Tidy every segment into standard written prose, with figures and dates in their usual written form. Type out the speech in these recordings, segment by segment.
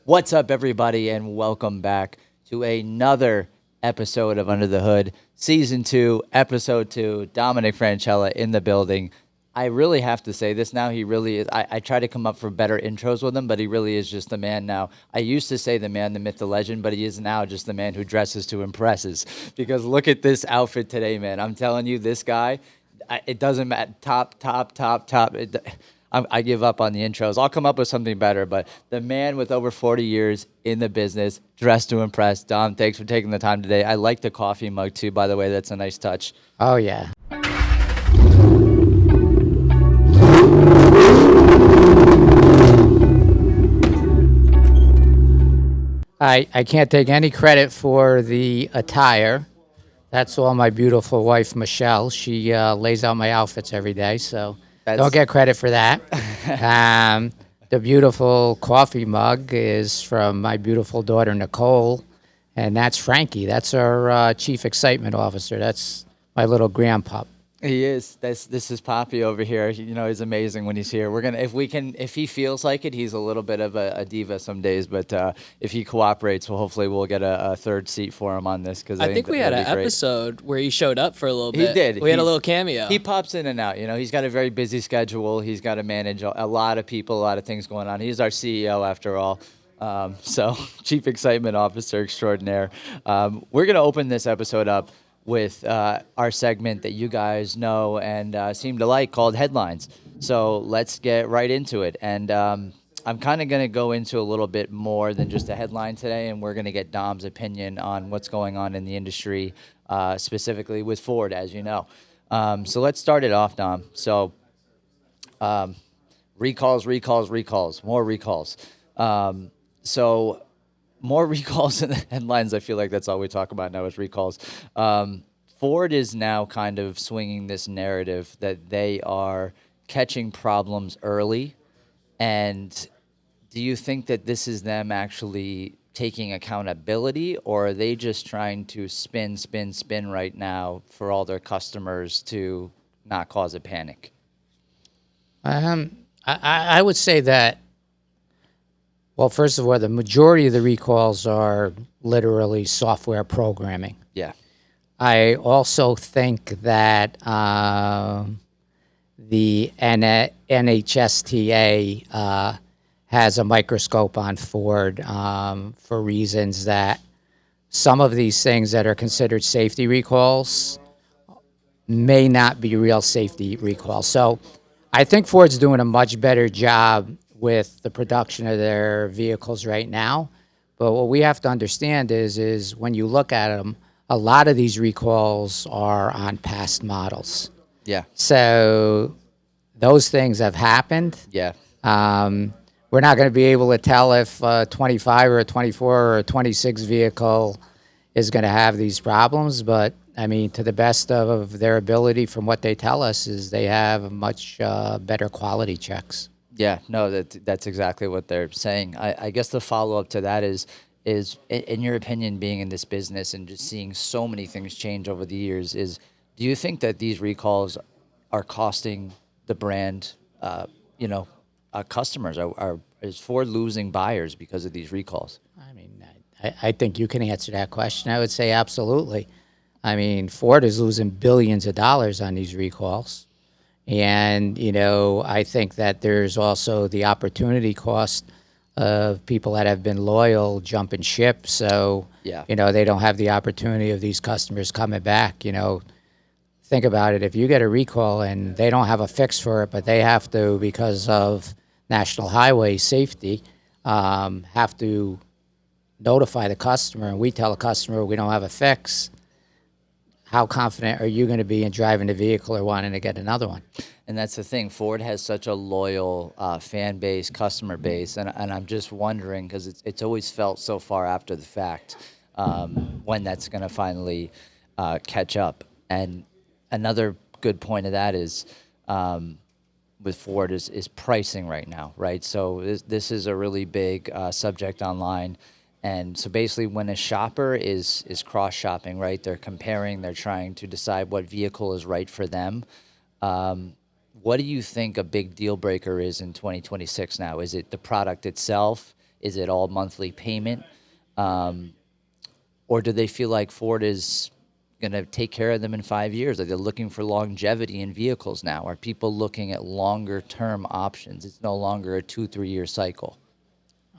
What's up, everybody, and welcome back to another episode of Under the Hood, Season 2, Episode 2. Dominic Franchella in the building. I really have to say this now. He really is. I try to come up for better intros with him, but he really is just the man now. I used to say the man, the myth, the legend, but he is now just the man who dresses to impresses. Because look at this outfit today, man. I'm telling you, this guy, it doesn't matter. Top. I give up on the intros. I'll come up with something better, but the man with over 40 years in the business, dressed to impress. Dom, thanks for taking the time today. I like the coffee mug too, by the way. That's a nice touch. Oh, yeah. I can't take any credit for the attire. That's all my beautiful wife, Michelle. She lays out my outfits every day, so don't get credit for that. The beautiful coffee mug is from my beautiful daughter, Nicole, and that's Frankie. That's our chief excitement officer. That's my little grandpup. He is. This is Poppy over here. He's amazing when he's here. We're gonna, if he feels like it, he's a little bit of a diva some days, but if he cooperates, we'll get a third seat for him on this because I think we had an episode where he showed up for a little bit. He did. We had a little cameo. He pops in and out. He's got a very busy schedule. He's got to manage a lot of people, a lot of things going on. He's our CEO after all. So Chief Excitement Officer Extraordinaire. We're gonna open this episode up with our segment that you guys know and seem to like called Headlines. So let's get right into it. And I'm kind of going to go into a little bit more than just a headline today, and we're going to get Dom's opinion on what's going on in the industry, specifically with Ford, as you know. So let's start it off, Dom. So recalls, more recalls. So more recalls in the headlines. I feel like that's all we talk about now is recalls. Ford is now kind of swinging this narrative that they are catching problems early. And do you think that this is them actually taking accountability, or are they just trying to spin right now for all their customers to not cause a panic? I would say that, well, first of all, the majority of the recalls are literally software programming. Yeah. I also think that the NHSTA has a microscope on Ford for reasons that some of these things that are considered safety recalls may not be real safety recalls. So I think Ford's doing a much better job with the production of their vehicles right now. But what we have to understand is when you look at them, a lot of these recalls are on past models. Yeah. So those things have happened. Yeah. We're not going to be able to tell if a 25 or a 24 or a 26 vehicle is going to have these problems. But, I mean, to the best of their ability from what they tell us is they have much better quality checks. Yeah, no, that's exactly what they're saying. I guess the follow-up to that is in your opinion, being in this business and just seeing so many things change over the years, do you think that these recalls are costing the brand, customers? Is Ford losing buyers because of these recalls? I mean, I think you can answer that question. I would say absolutely. I mean, Ford is losing billions of dollars on these recalls. And, I think that there's also the opportunity cost of people that have been loyal jumping ship. So, yeah. They don't have the opportunity of these customers coming back. Think about it. If you get a recall and they don't have a fix for it, but they have to, because of National Highway safety, have to notify the customer, and we tell the customer we don't have a fix, how confident are you going to be in driving the vehicle or wanting to get another one? And that's the thing. Ford has such a loyal fan base, customer base, and I'm just wondering, because it's always felt so far after the fact, when that's going to finally catch up. And another good point of that is with Ford is pricing right now, right? So this is a really big subject online. And so basically when a shopper is cross-shopping, right, they're comparing, they're trying to decide what vehicle is right for them. What do you think a big deal breaker is in 2026 now? Is it the product itself? Is it all monthly payment? Or do they feel like Ford is going to take care of them in 5 years? Are they looking for longevity in vehicles now? Are people looking at longer term options? It's no longer a 2-3 year cycle.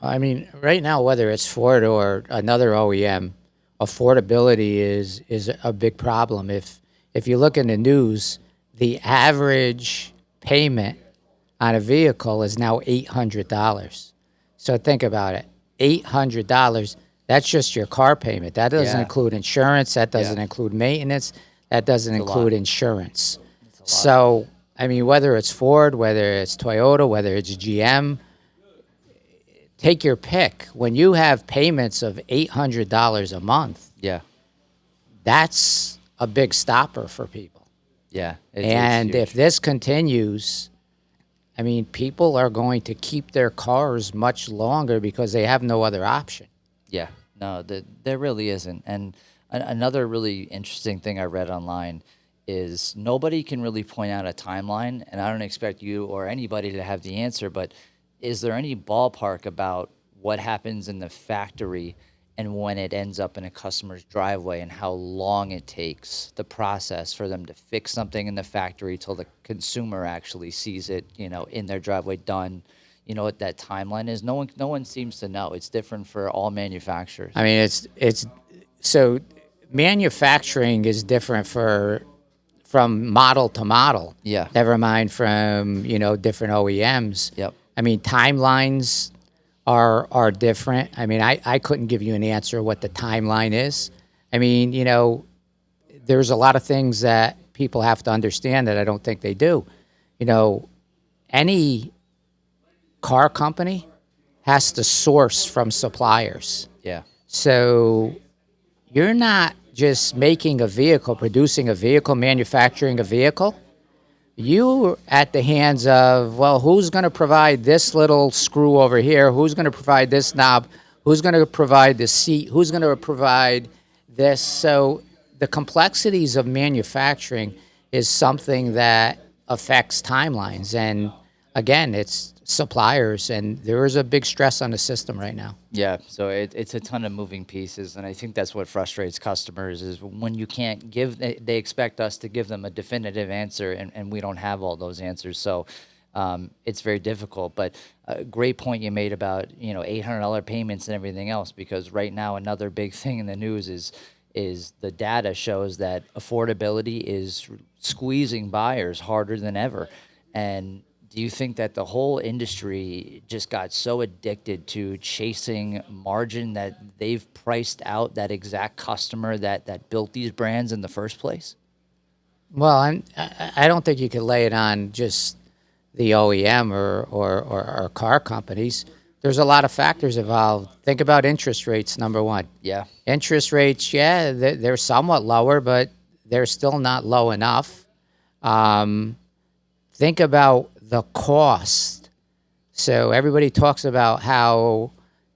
I mean, right now, whether it's Ford or another OEM, affordability is a big problem. If you look in the news, the average payment on a vehicle is now $800. So think about it, $800. That's just your car payment. That doesn't Yeah. include insurance. That doesn't Yeah. include maintenance. That doesn't include lot. insurance. So, I mean, whether it's Ford, whether it's Toyota, whether it's GM, take your pick. When you have payments of $800 a month, Yeah. that's a big stopper for people. Yeah. And huge. if this continues, I mean, people are going to keep their cars much longer because they have no other option. Yeah, no, there really isn't. And another really interesting thing I read online is nobody can really point out a timeline, and I don't expect you or anybody to have the answer, but is there any ballpark about what happens in the factory and when it ends up in a customer's driveway and how long it takes, the process for them to fix something in the factory till the consumer actually sees it, in their driveway done? You know what that timeline is? No one seems to know. It's different for all manufacturers. I mean, it's so manufacturing is different from model to model. Yeah. Never mind from different OEMs. Yep. I mean, timelines are different. I mean, I couldn't give you an answer what the timeline is. I mean, there's a lot of things that people have to understand that I don't think they do. Any car company has to source from suppliers. Yeah. So you're not just making a vehicle, producing a vehicle, manufacturing a vehicle. You at the hands of, well, who's going to provide this little screw over here? Who's going to provide this knob? Who's going to provide the seat? Who's going to provide this? So the complexities of manufacturing is something that affects timelines. And again, it's suppliers, and there is a big stress on the system right now. Yeah, so it's a ton of moving pieces, and I think that's what frustrates customers is when you can't they expect us to give them a definitive answer, and we don't have all those answers. So it's very difficult. But a great point you made about $800 payments and everything else, because right now another big thing in the news is the data shows that affordability is squeezing buyers harder than ever. And do you think that the whole industry just got so addicted to chasing margin that they've priced out that exact customer that built these brands in the first place? Well, I don't think you can lay it on just the OEM or car companies. There's a lot of factors involved. Think about interest rates, number one. Yeah. Interest rates, yeah, they're somewhat lower, but they're still not low enough. Think about the cost. So everybody talks about how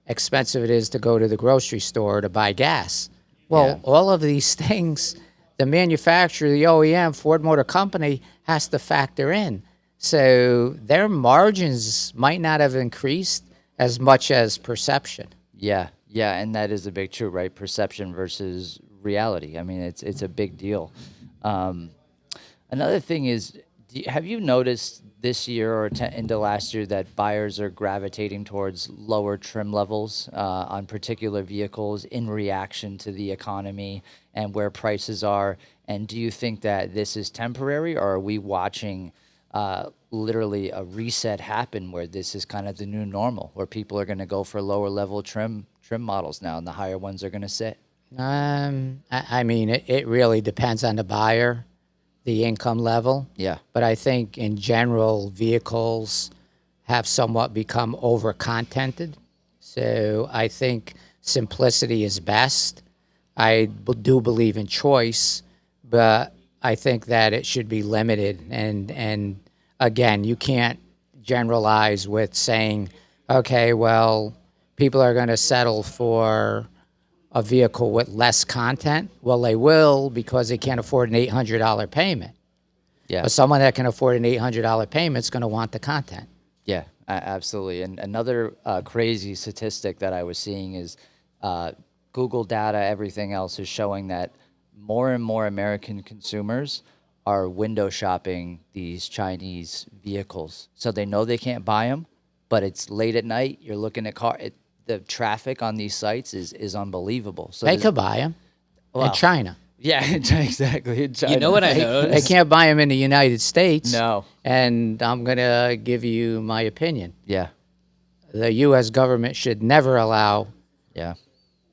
expensive it is to go to the grocery store to buy gas. Well, all of these things, the manufacturer, the OEM, Ford Motor Company, has to factor in. So their margins might not have increased as much as perception. Yeah, and that is a big truth, right? Perception versus reality. I mean, it's a big deal. Another thing is, have you noticed this year or into last year that buyers are gravitating towards lower trim levels on particular vehicles in reaction to the economy and where prices are? And do you think that this is temporary, or are we watching literally a reset happen where this is kind of the new normal, where people are going to go for lower level trim models now and the higher ones are going to sit? I mean, it really depends on the buyer, the income level. Yeah. But I think in general, vehicles have somewhat become over-contented. So I think simplicity is best. I do believe in choice, but I think that it should be limited. And again, you can't generalize with saying, okay, well, people are going to settle for a vehicle with less content. Well, they will because they can't afford an $800 payment. Yeah. But someone that can afford an $800 payment is going to want the content. Yeah, Absolutely. And another crazy statistic that I was seeing is Google data, everything else is showing that more and more American consumers are window shopping these Chinese vehicles. So they know they can't buy them, but it's late at night. You're looking at the traffic on these sites is unbelievable. So They could buy them in well, China. yeah, exactly. In China. You know what I They noticed? can't buy them in the United States. No. And I'm going to give you my opinion. Yeah. The U.S. government should never allow Yeah.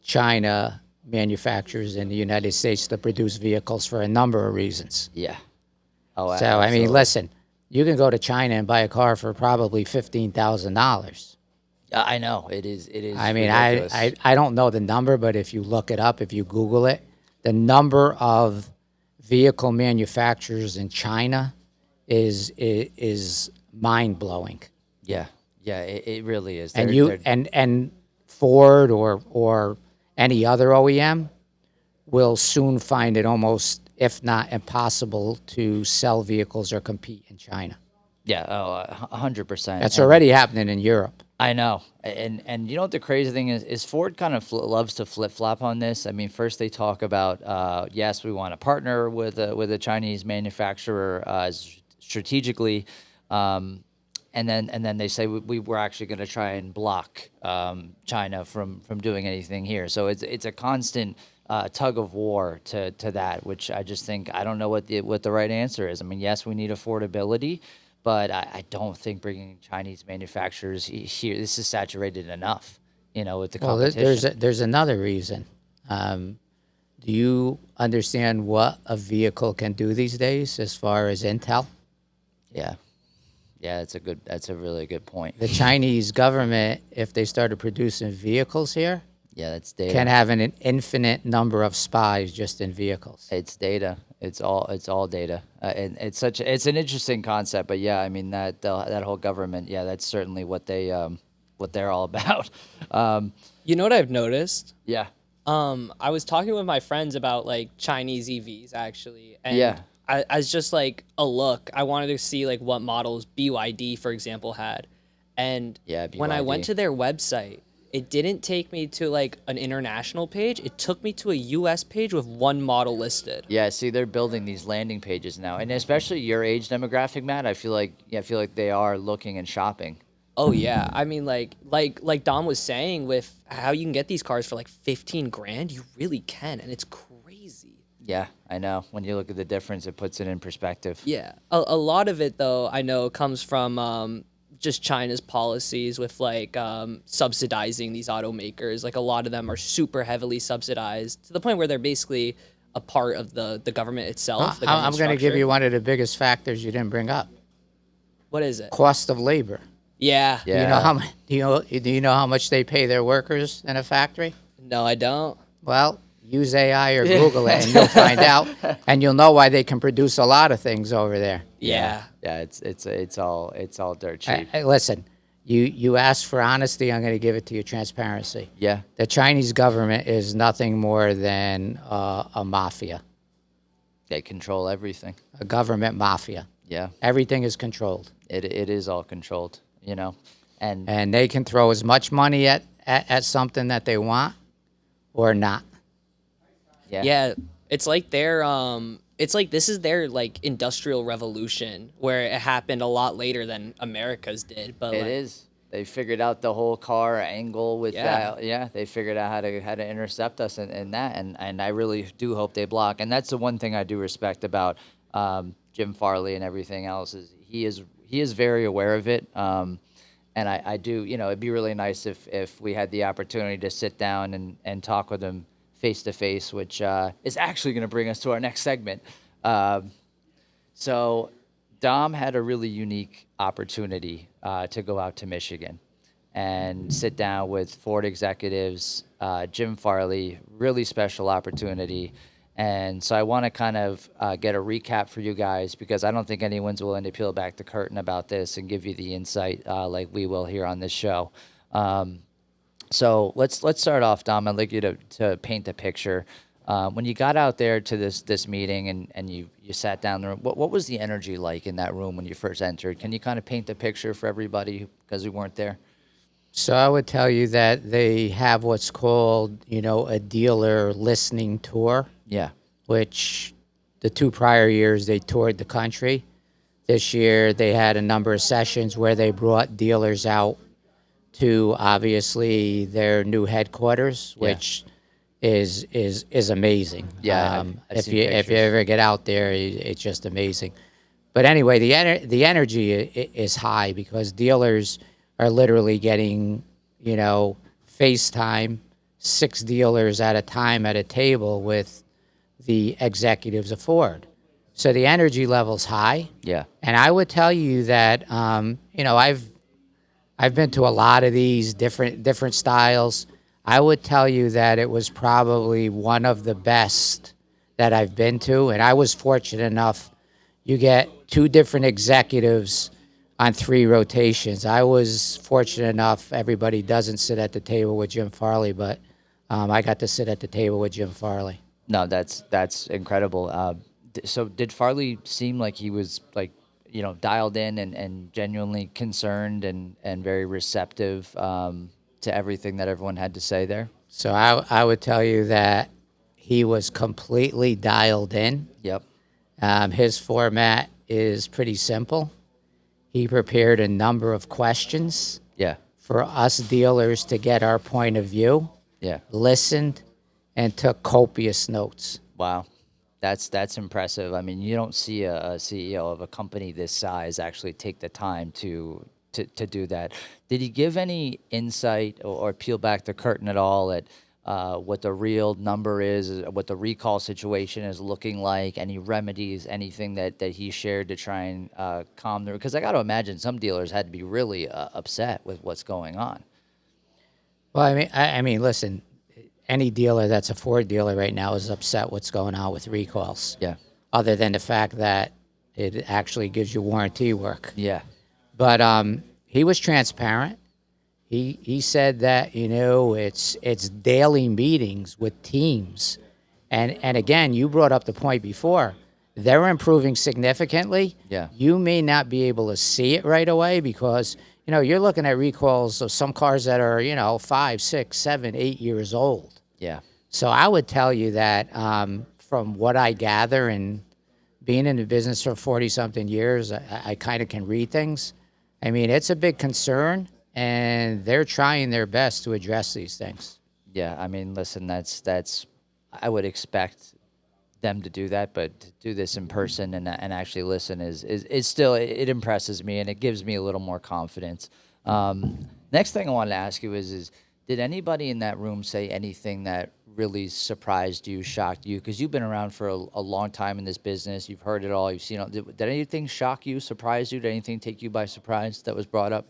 China manufacturers in the United States to produce vehicles for a number of reasons. Yeah. Oh, So, I mean, absolutely. listen, you can go to China and buy a car for probably $15,000. I know it is. It is. I mean, ridiculous. I don't know the number, but if you look it up, if you Google it, the number of vehicle manufacturers in China is mind blowing. Yeah. Yeah. It really is. And They're- and Ford or any other OEM will soon find it almost, if not impossible, to sell vehicles or compete in China. yeah. Oh, 100%. That's already happening in Europe. I know, and you know what the crazy thing is Ford kind of loves to flip flop on this. I mean, first they talk about yes, we want to partner with a Chinese manufacturer strategically, and then they say we were actually going to try and block China from doing anything here. So it's a constant tug of war to that, which I just think I don't know what the right answer is. I mean, yes, we need affordability. But I don't think bringing Chinese manufacturers here, this is saturated enough, with the Well, competition. there's another reason. Do you understand what a vehicle can do these days as far as intel? Yeah. Yeah, that's a really good point. The Chinese government, if they started producing vehicles here, Yeah, that's data. can have an infinite number of spies just in vehicles. It's data. It's all data. And it's an interesting concept, but yeah, I mean that whole government, yeah, that's certainly what they're all about. You know what I've noticed? Yeah. I was talking with my friends about like Chinese EVs actually, and Yeah. as just like a look, I wanted to see like what models BYD, for example, had, and Yeah, when I went BYD. to their website, it didn't take me to like an international page. It took me to a U.S. page with one model listed. Yeah, see, they're building these landing pages now, and especially your age demographic, Matt. I feel like they are looking and shopping. Oh yeah, I mean like Dom was saying, with how you can get these cars for like 15 grand, you really can, and it's crazy. Yeah, I know. When you look at the difference, it puts it in perspective. Yeah, a lot of it though I know comes from just China's policies with like subsidizing these automakers. Like a lot of them are super heavily subsidized to the point where they're basically a part of the government itself. the I'm government going to give structure. you one of the biggest factors you didn't bring up: What is it? cost of labor. Yeah. Yeah. You know how much? Do you know how much they pay their workers in a factory? No, I don't. Well, use AI or Google it, and you'll find out, and you'll know why they can produce a lot of things over there. Yeah. Yeah, it's all dirt cheap. Hey, listen, you asked for honesty. I'm going to give it to you, transparency. Yeah, The Chinese government is nothing more than a mafia, they control everything. a government mafia. Yeah, Everything is controlled, it is all controlled. And and they can throw as much money at something that they want or not. yeah, Yeah, it's like it's like this is their like industrial revolution, where it happened a lot later than America's did. But it like, is. They figured out the whole car angle with Yeah. that. Yeah, they figured out how to intercept us in that, and I really do hope they block. And that's the one thing I do respect about Jim Farley and everything else is he is very aware of it. And I do, it'd be really nice if we had the opportunity to sit down and talk with him face to face, which is actually going to bring us to our next segment. So Dom had a really unique opportunity to go out to Michigan and sit down with Ford executives, Jim Farley, really special opportunity. And so I want to kind of get a recap for you guys because I don't think anyone's willing to peel back the curtain about this and give you the insight like we will here on this show. So let's start off, Dom. I'd like you to paint the picture. When you got out there to this meeting and you sat down there, what was the energy like in that room when you first entered? Can you kind of paint the picture for everybody because we weren't there? So I would tell you that they have what's called, a dealer listening tour, Yeah, which the 2 prior years they toured the country. This year they had a number of sessions where they brought dealers out to obviously their new headquarters, Yeah. which is amazing. Yeah, I've If seen if you pictures. ever get out there, it's just amazing. But anyway, the energy is high because dealers are literally getting, FaceTime, 6 dealers at a time at a table with the executives of Ford. So the energy level's high. Yeah, And I would tell you that, I've been to a lot of these different styles. I would tell you that it was probably one of the best that I've been to, and I was fortunate enough. You get 2 different executives on 3 rotations. I was fortunate enough. Everybody doesn't sit at the table with Jim Farley, but I got to sit at the table with Jim Farley. no, that's incredible. So did Farley seem like he was like dialed in and genuinely concerned and very receptive to everything that everyone had to say there? So I would tell you that he was completely dialed in. Yep. His format is pretty simple. He prepared a number of questions Yeah. for us dealers to get our point of view, Yeah. listened, and took copious notes. Wow. That's impressive. I mean, you don't see a CEO of a company this size actually take the time to do that. Did he give any insight or peel back the curtain at all at what the real number is, what the recall situation is looking like, any remedies, anything that he shared to try and calm the? Because I got to imagine some dealers had to be really upset with what's going on. Well, I mean, listen, any dealer that's a Ford dealer right now is upset what's going on with recalls. Yeah. Other than the fact that it actually gives you warranty work. Yeah. But he was transparent. He said that it's daily meetings with teams, and again, you brought up the point before. They're improving significantly. Yeah. You may not be able to see it right away because you're looking at recalls of some cars that are 5, 6, 7, 8 years old. Yeah. So I would tell you that from what I gather and being in the business for 40-something years, I kind of can read things. I mean, it's a big concern, and they're trying their best to address these things. Yeah, I mean, listen, that's I would expect them to do that, but to do this in person and actually listen is still it impresses me and it gives me a little more confidence. Next thing I wanted to ask you is did anybody in that room say anything that really surprised you, shocked you? Because you've been around for a long time in this business, you've heard it all, you've seen it. Did anything shock you, surprise you? Did anything take you by surprise that was brought up?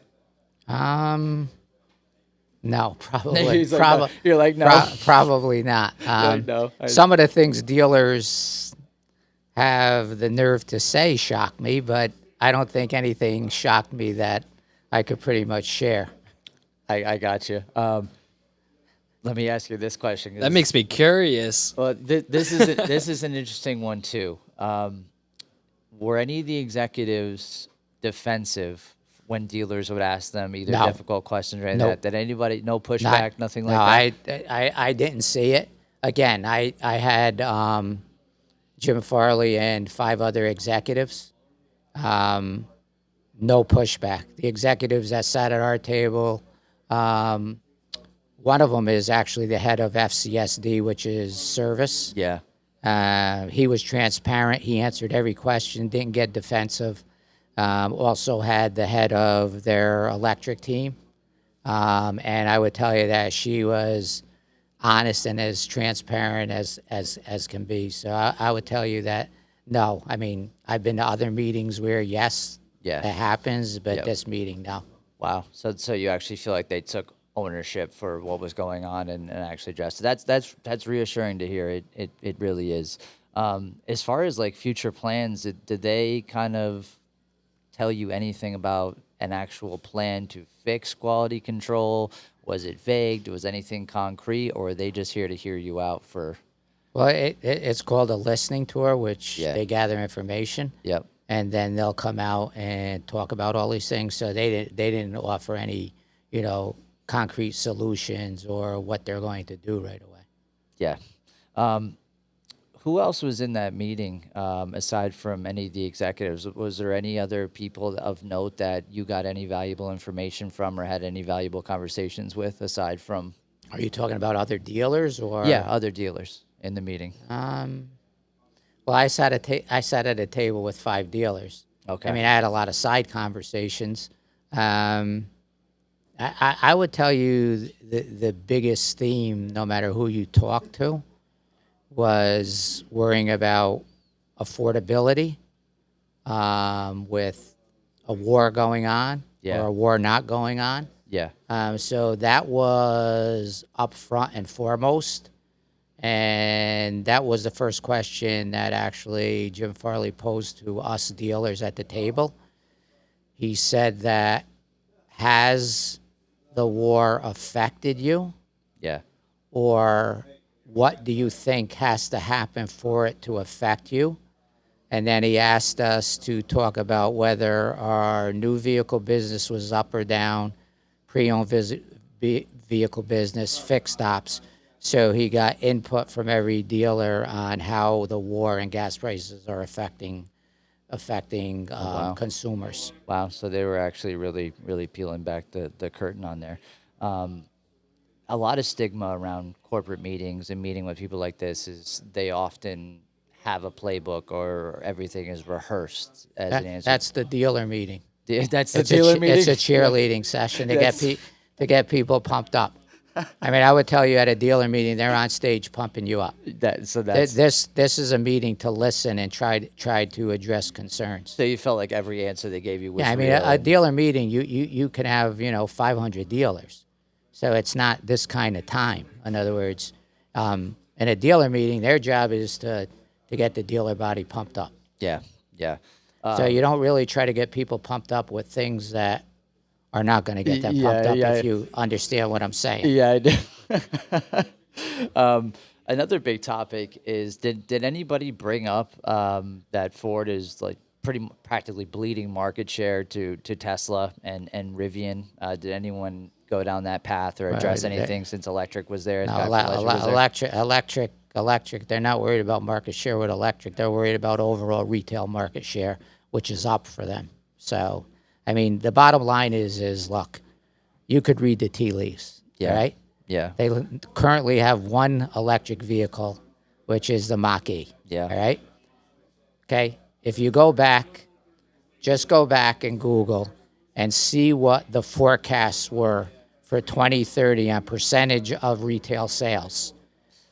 No, probably. He's like, no. You're like, no. Probably not. like, no. Some of the things dealers have the nerve to say shock me, but I don't think anything shocked me that I could pretty much share. I got you. Let me ask you this question. That makes me curious. Well, this is an interesting one too. Were any of the executives defensive when dealers would ask them either No. difficult questions or anything Nope. like that? Did anybody, no pushback, nothing like that? I didn't see it. Again, I had Jim Farley and 5 other executives. No pushback. The executives that sat at our table, one of them is actually the head of FCSD, which is service. Yeah. He was transparent. He answered every question, didn't get defensive. Also had the head of their electric team. And I would tell you that she was honest and as transparent as can be. So I would tell you that, no. I mean, I've been to other meetings where, yes, Yeah. that happens, but Yep. this meeting, no. Wow. So you actually feel like they took ownership for what was going on and actually addressed it. That's reassuring to hear. It really is. As far as like future plans, did they kind of tell you anything about an actual plan to fix quality control? Was it vague? Was anything concrete, or are they just here to hear you out for Well, it's called a listening tour, which Yeah. they gather information, Yep. and then they'll come out and talk about all these things. So they didn't offer any, concrete solutions or what they're going to do right away. Yeah. Um, who else was in that meeting aside from any of the executives? Was there any other people of note that you got any valuable information from or had any valuable conversations with aside from, Are you talking about other dealers or? yeah, other dealers in the meeting? Well, I sat at a table with 5 dealers. Okay. I mean, I had a lot of side conversations. I would tell you the biggest theme, no matter who you talk to, was worrying about affordability with a war going on Yeah. or a war not going on. Yeah. So that was up front and foremost. And that was the first question that actually Jim Farley posed to us dealers at the table. He said that, has the war affected you, Yeah. or what do you think has to happen for it to affect you? And then he asked us to talk about whether our new vehicle business was up or down, pre-owned vehicle business, fixed ops. So he got input from every dealer on how the war and gas prices are affecting consumers. Wow. So they were actually really, really peeling back the curtain on there. A lot of stigma around corporate meetings and meeting with people like this is they often have a playbook or everything is rehearsed as an answer. That's the dealer meeting. That's the It's dealer meeting. It's a cheerleading session to get people pumped up. I mean, I would tell you at a dealer meeting, they're on stage pumping you up. So that's This is a meeting to listen and try to address concerns. so you felt like every answer they gave you was Yeah, I mean, real a dealer meeting, you can have 500 dealers, so it's not this kind of time. In other words, in a dealer meeting, their job is to get the dealer body pumped up. yeah. So you don't really try to get people pumped up with things that are not going to get them Yeah, pumped up, yeah. if you understand what I'm saying. Yeah, I do. Another big topic is did anybody bring up that Ford is like practically bleeding market share to Tesla and Rivian? Did anyone go down that path or address anything since electric was there? No, electric. They're not worried about market share with electric. They're worried about overall retail market share, which is up for them. So, I mean, the bottom line is look, you could read the tea leaves, right? Yeah. They currently have one electric vehicle, which is the Mach-E. Yeah. All right. Okay. If you go back, just go back and Google and see what the forecasts were for 2030 on percentage of retail sales.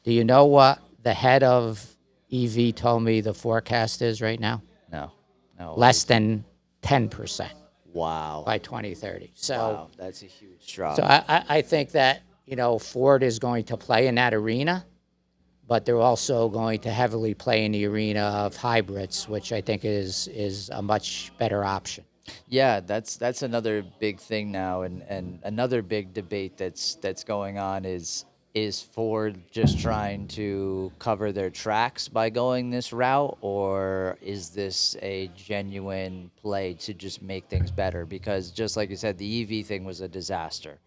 Do you know what the head of EV told me the forecast is right now? No. Less than 10% Wow. by 2030. So, Wow, that's a huge drop. so I think that, Ford is going to play in that arena, but they're also going to heavily play in the arena of hybrids, which I think is a much better option. Yeah, that's another big thing now, and another big debate that's going on is Ford just trying to cover their tracks by going this route, or is this a genuine play to just make things better? Because just like you said, the EV thing was a disaster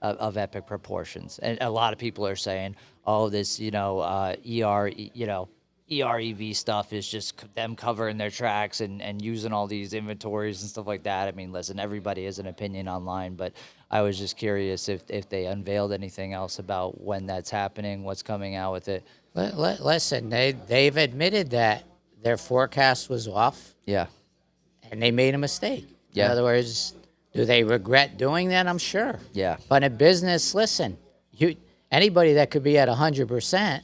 of epic proportions, and a lot of people are saying, "Oh, this EREV stuff is just them covering their tracks and using all these inventories and stuff like that." I mean, listen, everybody has an opinion online, but I was just curious if they unveiled anything else about when that's happening, what's coming out with it. Listen, they've admitted that their forecast was off Yeah. and they made a mistake. Yeah. In other words, do they regret doing that? I'm sure. Yeah. But in business, listen, anybody that could be at 100%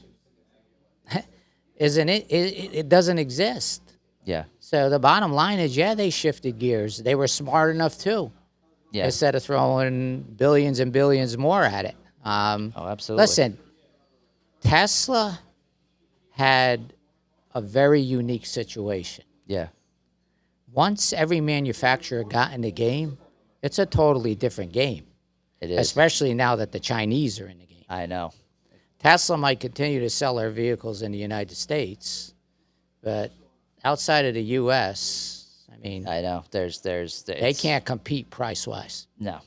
isn't it? It doesn't exist. Yeah. So the bottom line is, they shifted gears. They were smart enough too, Yeah. instead of throwing billions and billions more at it. Oh, absolutely. Listen, Tesla had a very unique situation. Yeah. Once every manufacturer got in the game, it's a totally different game, It is. especially now that the Chinese are in the game. I know. Tesla might continue to sell their vehicles in the United States, but outside of the U.S., I mean, I know they can't compete price-wise. No,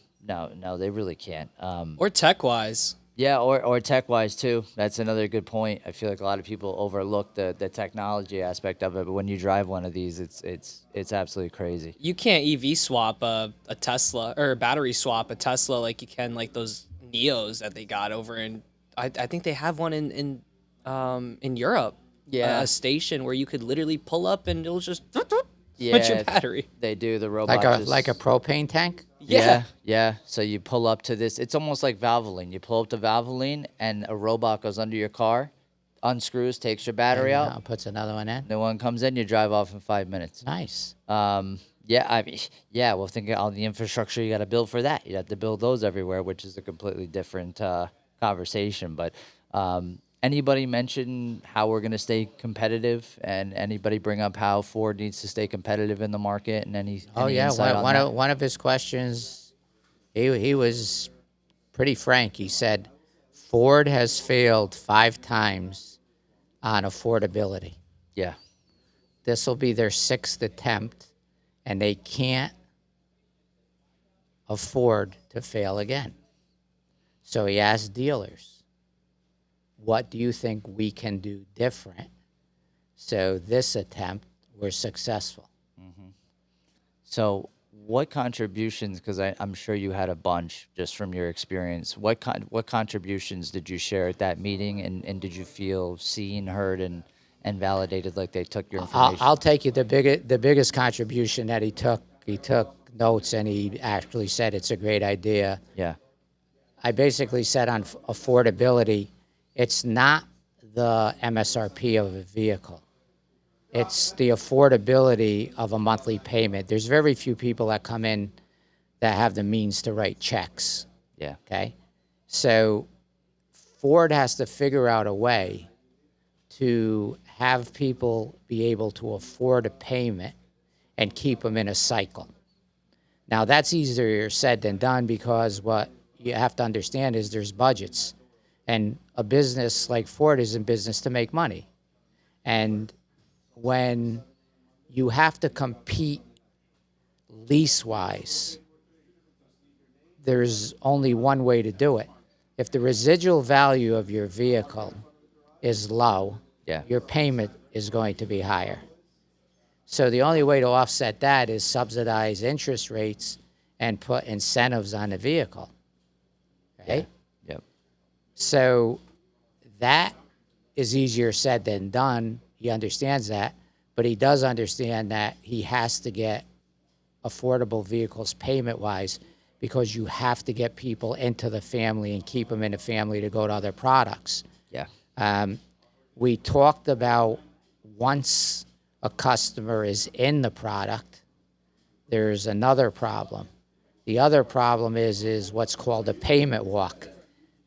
they really can't. Or tech wise. Yeah, or tech wise too. That's another good point. I feel like a lot of people overlook the technology aspect of it, but when you drive one of these, it's absolutely crazy. You can't EV swap a Tesla or battery swap a Tesla like you can like those Neos that they got over in. I think they have one in Europe. Yeah. A station where you could literally pull up and it'll just switch Yeah, your battery. they do. The robot Like a propane tank? Yeah. So you pull up to this. It's almost like Valvoline. You pull up to Valvoline, and a robot goes under your car, unscrews, takes your battery And, out. puts another one in. The one comes in, you drive off in 5 minutes. Nice. Yeah, I mean, yeah. Well, think of all the infrastructure you got to build for that. You have to build those everywhere, which is a completely different conversation. But anybody mention how we're going to stay competitive, and anybody bring up how Ford needs to stay competitive in the market, and any insight on that? One of his questions, he was pretty frank. He said, Ford has failed 5 times on affordability. Yeah, This will be their 6th attempt, and they can't afford to fail again. So he asked dealers, what do you think we can do different so this attempt we're successful? So, what contributions? Because I'm sure you had a bunch just from your experience. What contributions did you share at that meeting, and did you feel seen, heard, and validated, like they took your information? I'll take you the biggest contribution that he took. He took notes and he actually said it's a great idea. Yeah, I basically said on affordability, it's not the MSRP of a vehicle. It's the affordability of a monthly payment. There's very few people that come in that have the means to write checks. yeah, Okay? So Ford has to figure out a way to have people be able to afford a payment and keep them in a cycle. Now, that's easier said than done because what you have to understand is there's budgets. And a business like Ford is in business to make money. And when you have to compete lease-wise, there's only one way to do it. If the residual value of your vehicle is low, yeah, your payment is going to be higher. So the only way to offset that is subsidize interest rates and put incentives on the vehicle, right? yep, So that is easier said than done. He understands that, but he does understand that he has to get affordable vehicles payment-wise because you have to get people into the family and keep them in the family to go to other products. yeah, We talked about once a customer is in the product, there's another problem. The other problem is what's called a payment walk.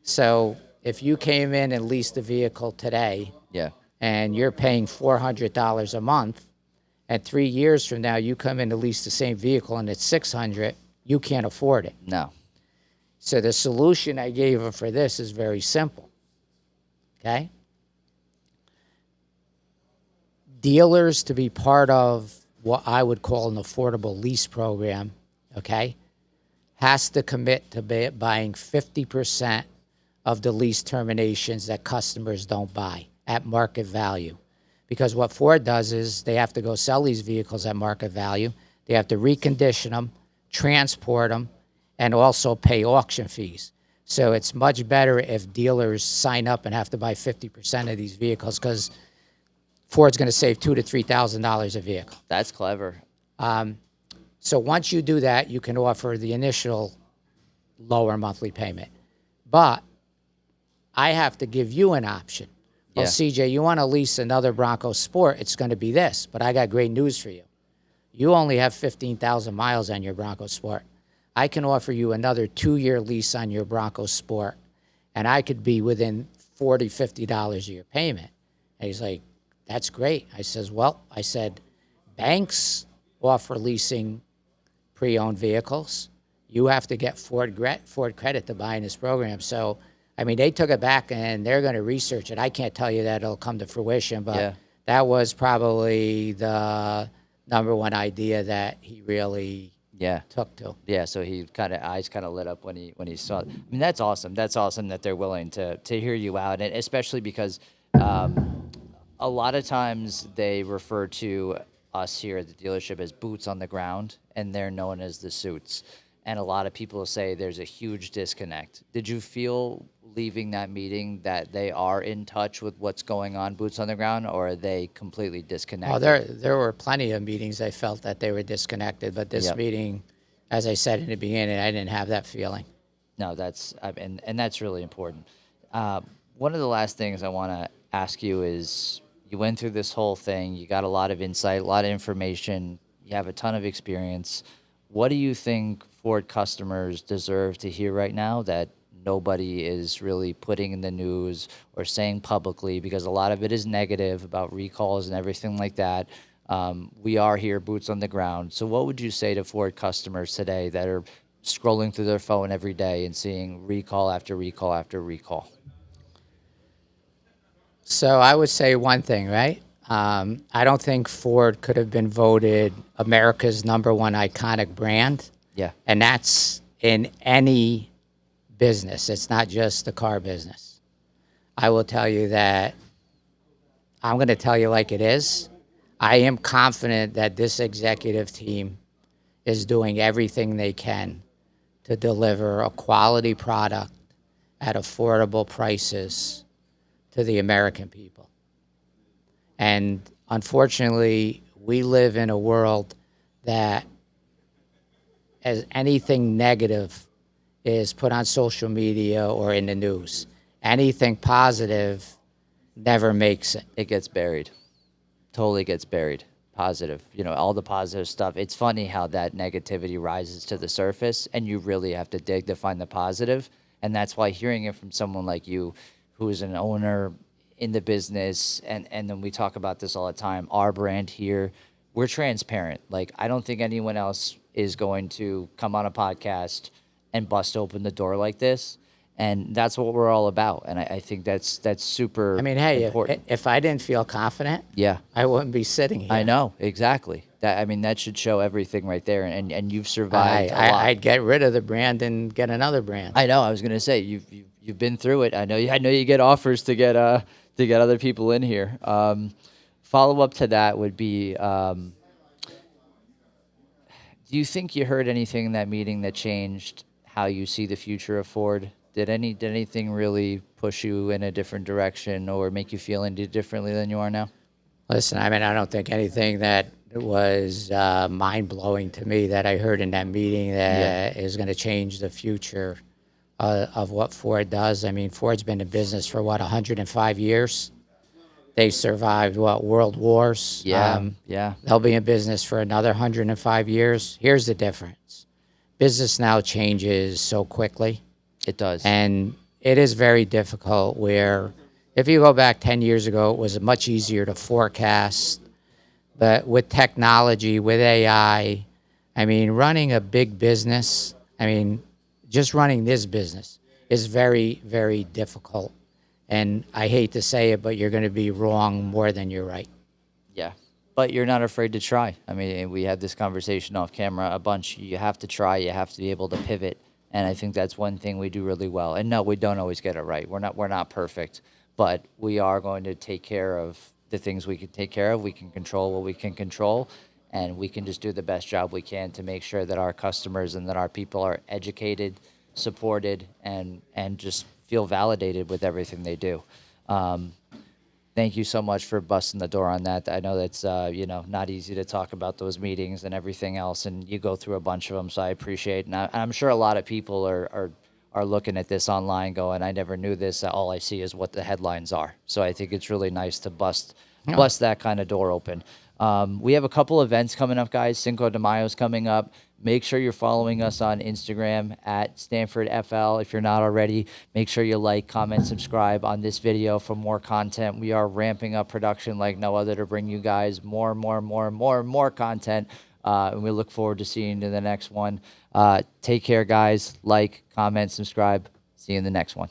So if you came in and leased a vehicle today yeah, and you're paying $400 a month, and 3 years from now you come in to lease the same vehicle and it's $600, you can't afford it. no, So the solution I gave him for this is very simple, okay? Dealers to be part of what I would call an affordable lease program, okay, has to commit to buying 50% of the lease terminations that customers don't buy at market value. Because what Ford does is they have to go sell these vehicles at market value. They have to recondition them, transport them, and also pay auction fees. So it's much better if dealers sign up and have to buy 50% of these vehicles because Ford's going to save $2,000 to $3,000 a vehicle. that's clever. So once you do that, you can offer the initial lower monthly payment. But I have to give you an option. Well, Yeah. CJ, you want to lease another Bronco Sport, it's going to be this. But I got great news for you. You only have 15,000 miles on your Bronco Sport. I can offer you another 2-year lease on your Bronco Sport, and I could be within $40, $50 of your payment. And he's like, that's great. I said, banks offer leasing pre-owned vehicles. You have to get Ford credit to buy in this program. So I mean, they took it back and they're going to research it. I can't tell you that it'll come to fruition, but Yeah. that was probably the number one idea that he really Yeah. took to. Yeah, so he kind of eyes kind of lit up when he saw it. I mean, that's awesome. That's awesome that they're willing to hear you out, and especially because a lot of times they refer to us here at the dealership as boots on the ground, and they're known as the suits. And a lot of people say there's a huge disconnect. Did you feel leaving that meeting that they are in touch with what's going on, boots on the ground, or are they completely disconnected? Well, there were plenty of meetings I felt that they were disconnected, but this Yep. meeting, as I said in the beginning, I didn't have that feeling. No, and that's really important. One of the last things I want to ask you is you went through this whole thing, you got a lot of insight, a lot of information, you have a ton of experience. What do you think Ford customers deserve to hear right now that nobody is really putting in the news or saying publicly? Because a lot of it is negative about recalls and everything like that. We are here, boots on the ground. So what would you say to Ford customers today that are scrolling through their phone every day and seeing recall after recall after recall? So I would say one thing, right? I don't think Ford could have been voted America's #1 iconic brand, Yeah. and that's in any business. It's not just the car business. I will tell you that I'm going to tell you like it is. I am confident that this executive team is doing everything they can to deliver a quality product at affordable prices to the American people. And unfortunately, we live in a world that as anything negative is put on social media or in the news. Anything positive never makes it. It gets buried. Totally gets buried. Positive. All the positive stuff. It's funny how that negativity rises to the surface, and you really have to dig to find the positive. And that's why hearing it from someone like you, who is an owner in the business, and then we talk about this all the time, our brand here, we're transparent. Like, I don't think anyone else is going to come on a podcast and bust open the door like this. And that's what we're all about. And I think that's super I mean, hey, important. if I didn't feel confident, Yeah. I wouldn't be sitting here. I know, exactly. That should show everything right there. And you've survived a lot. I'd get rid of the brand and get another brand. I know. I was gonna say you've been through it. I know you get offers to get other people in here. Follow up to that would be, do you think you heard anything in that meeting that changed how you see the future of Ford? Did anything really push you in a different direction or make you feel any differently than you are now? Listen, I mean, I don't think anything that was mind-blowing to me that I heard in that meeting that is going to change the future of what Ford does. I mean, Ford's been in business for, 105 years? They survived, world wars? Yeah. They'll be in business for another 105 years. Here's the difference. Business now changes so quickly. It does. And it is very difficult where if you go back 10 years ago, it was much easier to forecast. But with technology, with AI, I mean, running a big business, just running this business is very, very difficult. And I hate to say it, but you're going to be wrong more than you're right. Yeah. But you're not afraid to try. I mean, we had this conversation off camera a bunch. You have to try. You have to be able to pivot. And I think that's one thing we do really well. And no, we don't always get it right. We're not perfect, but we are going to take care of the things we can take care of. We can control what we can control, and we can just do the best job we can to make sure that our customers and that our people are educated, supported, and just feel validated with everything they do. Thank you so much for busting the door on that. I know that's not easy to talk about those meetings and everything else, and you go through a bunch of them, so I appreciate it. And I'm sure a lot of people are looking at this online going, I never knew this. All I see is what the headlines are. So I think it's really nice to bust that kind of door open. We have a couple events coming up, guys. Cinco de Mayo's coming up. Make sure you're following us on Instagram at Stamford FL. If you're not already, make sure you like, comment, subscribe on this video for more content. We are ramping up production like no other to bring you guys more content. And we look forward to seeing you in the next one. Take care, guys. Like, comment, subscribe. See you in the next one.